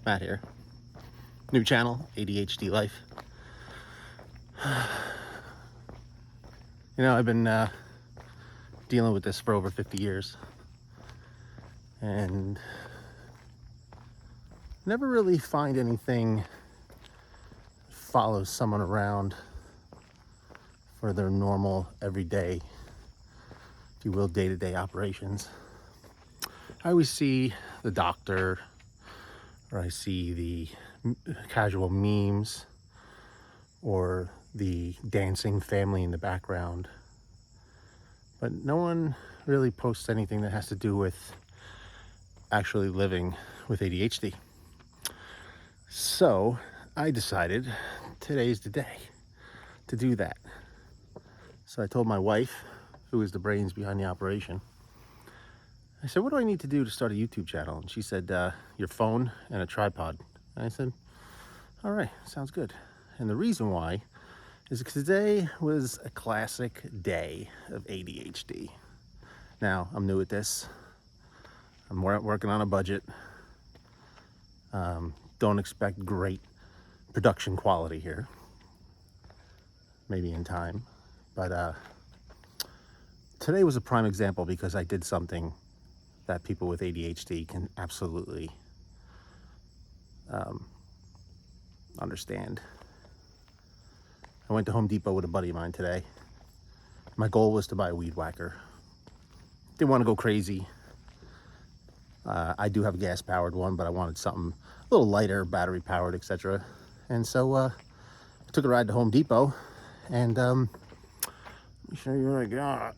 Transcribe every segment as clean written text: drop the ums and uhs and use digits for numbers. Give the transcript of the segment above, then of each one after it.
Matt here. New channel, ADHD Life. You know, I've been dealing with this for over 50 years and never really find anything follows someone around for their normal, everyday, if you will, day-to-day operations. I always see the doctor, or I see the casual memes, or the dancing family in the background. But no one really posts anything that has to do with actually living with ADHD. So I decided today's the day to do that. So I told my wife, who is the brains behind the operation, I said, what do I need to do to start a YouTube channel? And she said, your phone and a tripod. And I said, all right, sounds good. And the reason why is because today was a classic day of ADHD. Now, I'm new at this. I'm working on a budget. Don't expect great production quality here. Maybe in time. But today was a prime example because I did something that people with ADHD can absolutely understand. I went to Home Depot with a buddy of mine today. My goal was to buy a weed whacker. Didn't want to go crazy. I do have a gas powered one, but I wanted something a little lighter, battery powered, etc. And so I took a ride to Home Depot, and let me show you what I got.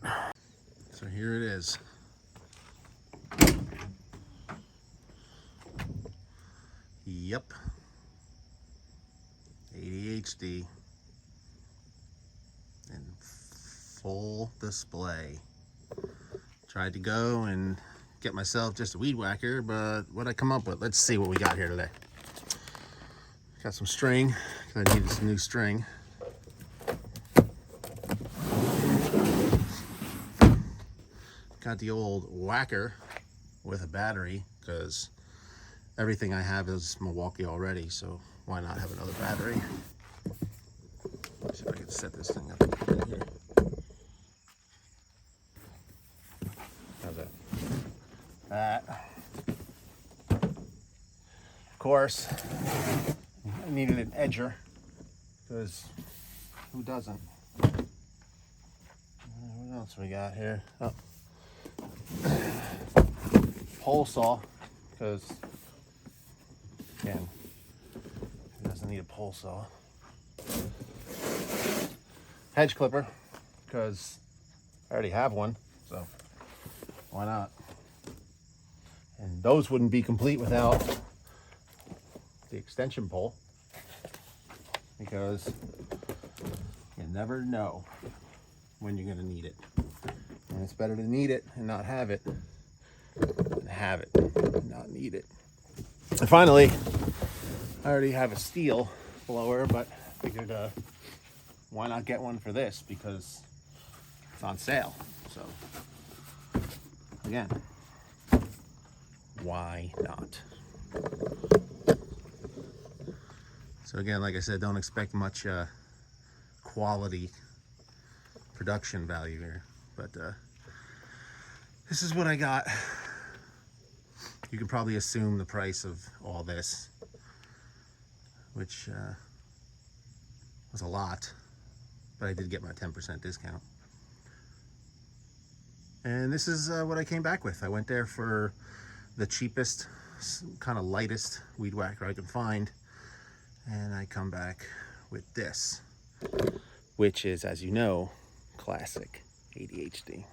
So here it is. Yep. ADHD in full display. Tried to go and get myself just a weed whacker, but what I come up with, let's see what we got here today. Got some string, because I needed some new string. Got the old whacker with a battery, because everything I have is Milwaukee already, so why not have another battery? Let's see if I can set this thing up right here. How's that? Of course, I needed an edger, because who doesn't? What else we got here? Oh. Pole saw, because again, who doesn't need a pole saw? Hedge clipper, because I already have one, so why not? And those wouldn't be complete without the extension pole, because you never know when you're going to need it. And it's better to need it and not have it than have it and not need it. And finally, I already have a steel blower, but figured why not get one for this, because it's on sale. So again, why not? So again, like I said, don't expect much quality production value here, but this is what I got. You can probably assume the price of all this, which was a lot, but I did get my 10% discount. And this is what I came back with. I went there for the cheapest, kind of lightest weed whacker I could find, and I come back with this, which is, as you know, classic ADHD.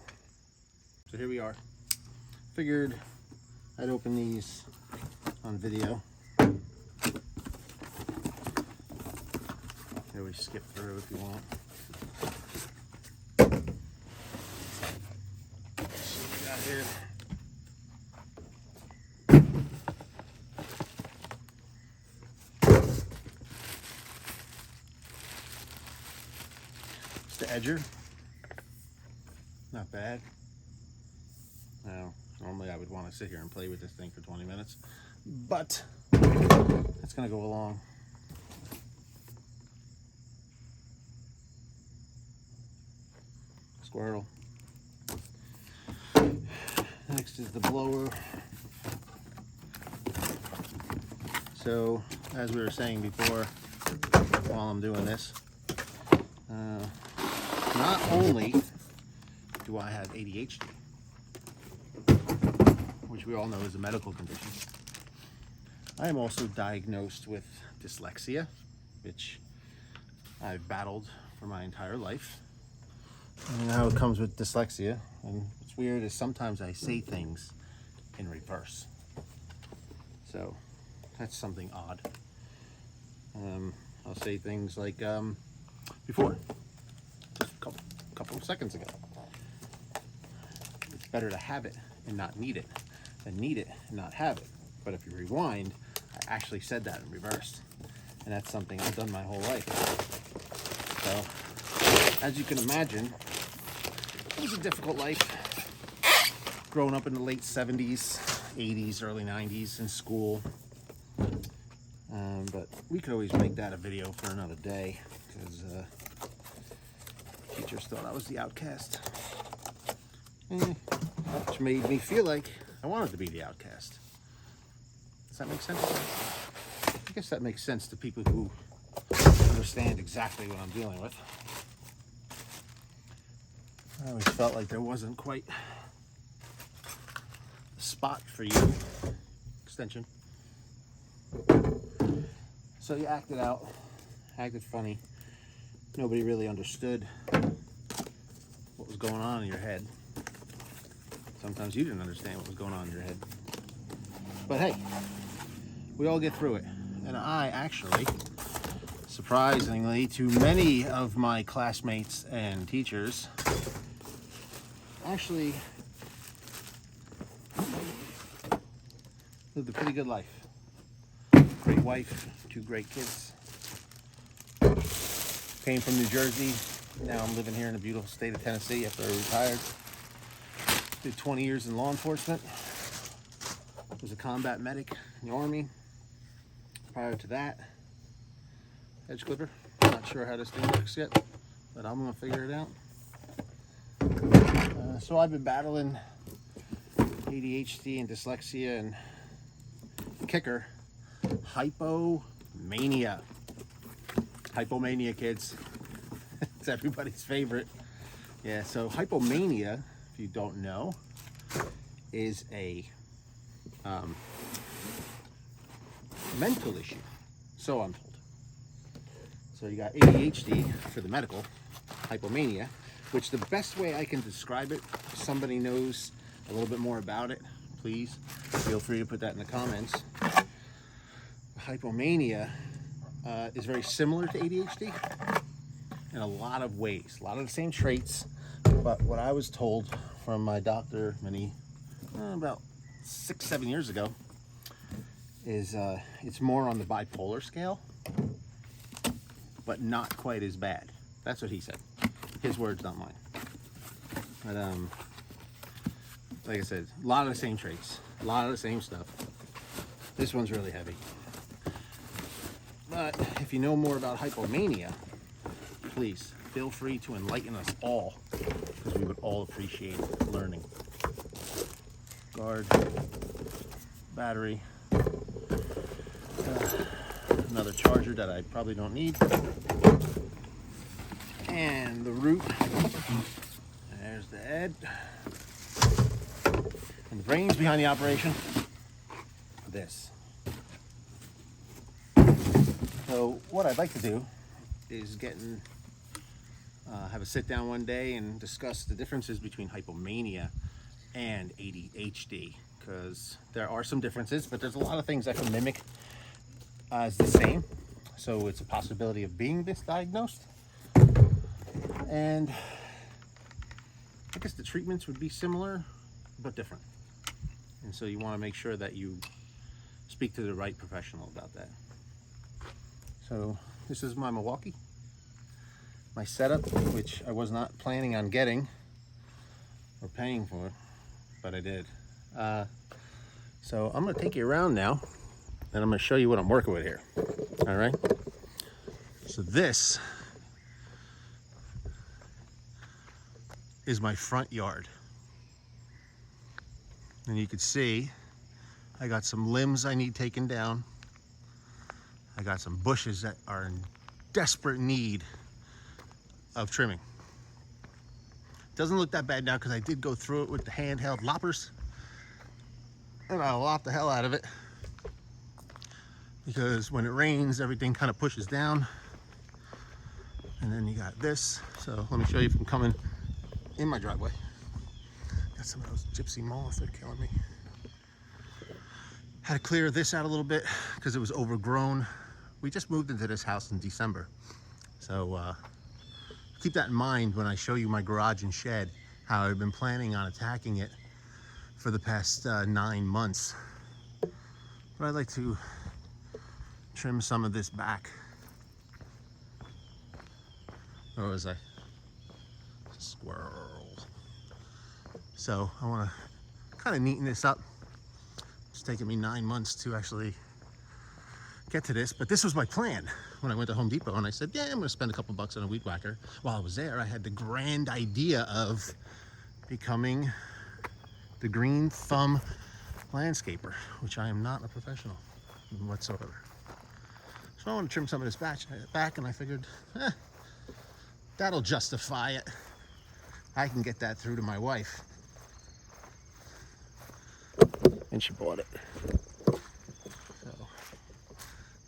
So here we are. Figured I'd open these on video. You always skip through if you want. So we got here. It's the edger. Not bad. Now, normally I would would want to sit here and play with this thing for 20 minutes. But it's going to go along. Squirrel. Next is the blower. So, as we were saying before, while I'm doing this, not only do I have ADHD, which we all know is a medical condition, I am also diagnosed with dyslexia, which I've battled for my entire life. And how it comes with dyslexia, and what's weird is sometimes I say things in reverse. So that's something odd. I'll say things like before, just a couple of seconds ago. It's better to have it and not need it than need it and not have it. But if you rewind, I actually said that in reverse. And that's something I've done my whole life. So, as you can imagine, it was a difficult life. Growing up in the late 70s, 80s, early 90s in school. But we could always make that a video for another day, because teachers thought I was the outcast. Which made me feel like I wanted to be the outcast. Does that make sense? I guess that makes sense to people who understand exactly what I'm dealing with. I always felt like there wasn't quite a spot for you. Extension. So you acted out, acted funny. Nobody really understood what was going on in your head. Sometimes you didn't understand what was going on in your head. But hey, we all get through it. And I actually, surprisingly to many of my classmates and teachers, actually lived a pretty good life. Great wife, 2 great kids. Came from New Jersey. Now I'm living here in the beautiful state of Tennessee after I retired. Did 20 years in law enforcement. Was a combat medic in the Army. Prior to that, edge clipper. Not sure how this thing works yet, but I'm gonna figure it out. So I've been battling ADHD and dyslexia and kicker, hypomania. Hypomania, kids. It's everybody's favorite. Yeah, so hypomania, if you don't know, is a mental issue. So I'm told. So you got ADHD for the medical, hypomania, which the best way I can describe it, if somebody knows a little bit more about it, please feel free to put that in the comments. Hypomania is very similar to ADHD in a lot of ways, a lot of the same traits, but what I was told from my doctor about 6-7 years ago is it's more on the bipolar scale, but not quite as bad. That's what he said. His words, not mine. But like I said, a lot of the same traits, a lot of the same stuff. This one's really heavy. But if you know more about hypomania, please feel free to enlighten us all, because we would all appreciate learning. Guard, battery, another charger that I probably don't need, and the root. There's the head, and the brains behind the operation. This. So what I'd like to do is have a sit down one day and discuss the differences between hypomania and ADHD, because there are some differences, but there's a lot of things that can mimic as the same. So it's a possibility of being misdiagnosed. And I guess the treatments would be similar, but different. And so you want to make sure that you speak to the right professional about that. So this is my Milwaukee, my setup, which I was not planning on getting or paying for, but I did. So I'm gonna take you around now and I'm gonna show you what I'm working with here. All right. So this is my front yard. And you can see I got some limbs I need taken down. I got some bushes that are in desperate need of trimming. Doesn't look that bad now because I did go through it with the handheld loppers. And I lopped the hell out of it. Because when it rains, everything kind of pushes down. And then you got this. So let me show you from coming in my driveway. Got some of those gypsy moths, they're killing me. Had to clear this out a little bit because it was overgrown. We just moved into this house in December. So keep that in mind when I show you my garage and shed, how I've been planning on attacking it for the past 9 months. But I'd like to trim some of this back. Where was I? Squirrel. So I want to kind of neaten this up. It's taken me 9 months to actually get to this, but this was my plan when I went to Home Depot, and I said, yeah, I'm gonna spend a couple bucks on a weed whacker. While I was there, I had the grand idea of becoming the green thumb landscaper, which I am not a professional whatsoever. So I want to trim some of this back, and I figured, that'll justify it. I can get that through to my wife. And she bought it. So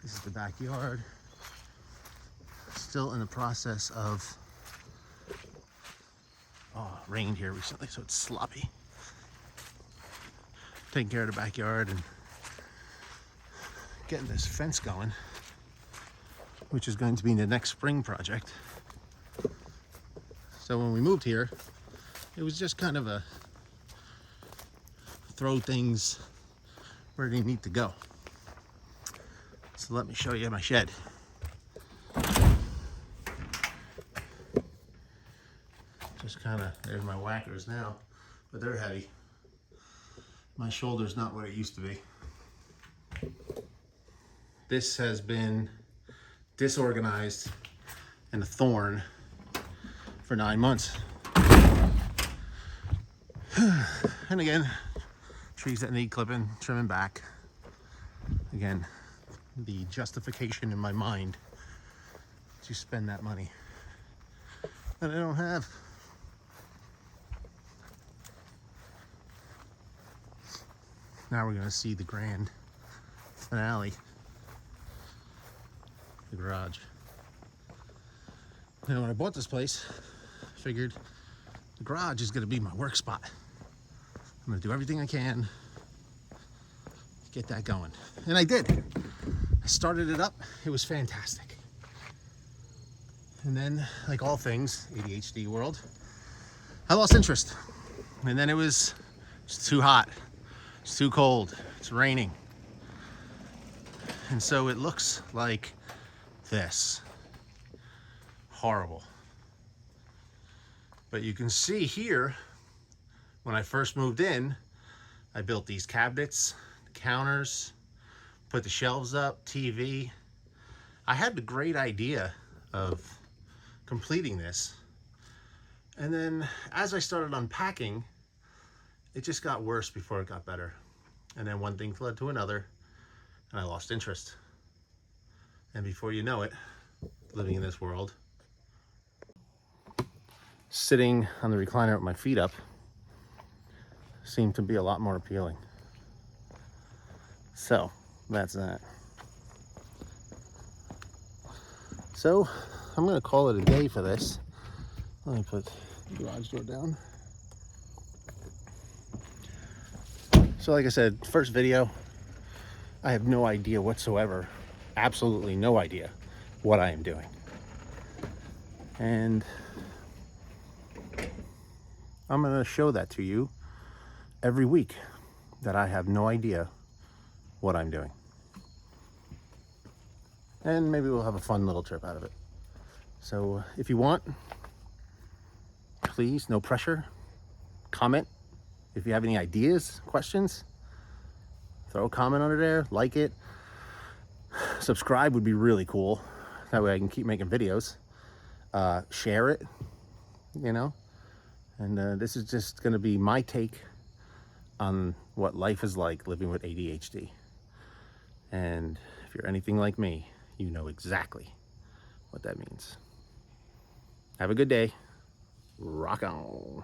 this is the backyard. Still in the process of, rained here recently, so it's sloppy. Taking care of the backyard and getting this fence going, which is going to be the next spring project. So when we moved here, it was just kind of a throw things where they need to go. So let me show you my shed. Just kind of, there's my whackers now, but they're heavy. My shoulder's not what it used to be. This has been disorganized and a thorn for 9 months. And again, trees that need clipping, trimming back. Again, the justification in my mind to spend that money that I don't have. Now we're gonna see the grand finale, the garage. Now when I bought this place, I figured the garage is gonna be my work spot. I'm gonna do everything I can to get that going. And I did. I started it up, it was fantastic. And then, like all things, ADHD world, I lost interest. And then it's too hot, it's too cold, it's raining. And so it looks like this. Horrible. But you can see here, when I first moved in, I built these cabinets, counters, put the shelves up, TV. I had the great idea of completing this. And then as I started unpacking, it just got worse before it got better. And then one thing led to another, and I lost interest. And before you know it, living in this world, sitting on the recliner with my feet up seemed to be a lot more appealing. So that's that. So I'm gonna call it a day for this. Let me put the garage door down. So like I said, first video, I have no idea whatsoever, absolutely no idea what I am doing. And I'm gonna show that to you every week, that I have no idea what I'm doing. And maybe we'll have a fun little trip out of it. So if you want, please, no pressure, comment If you have any ideas, questions, throw a comment under there, like it. Subscribe would be really cool. That way I can keep making videos. Share it, you know. And this is just going to be my take on what life is like living with ADHD. And if you're anything like me, you know exactly what that means. Have a good day. Rock on.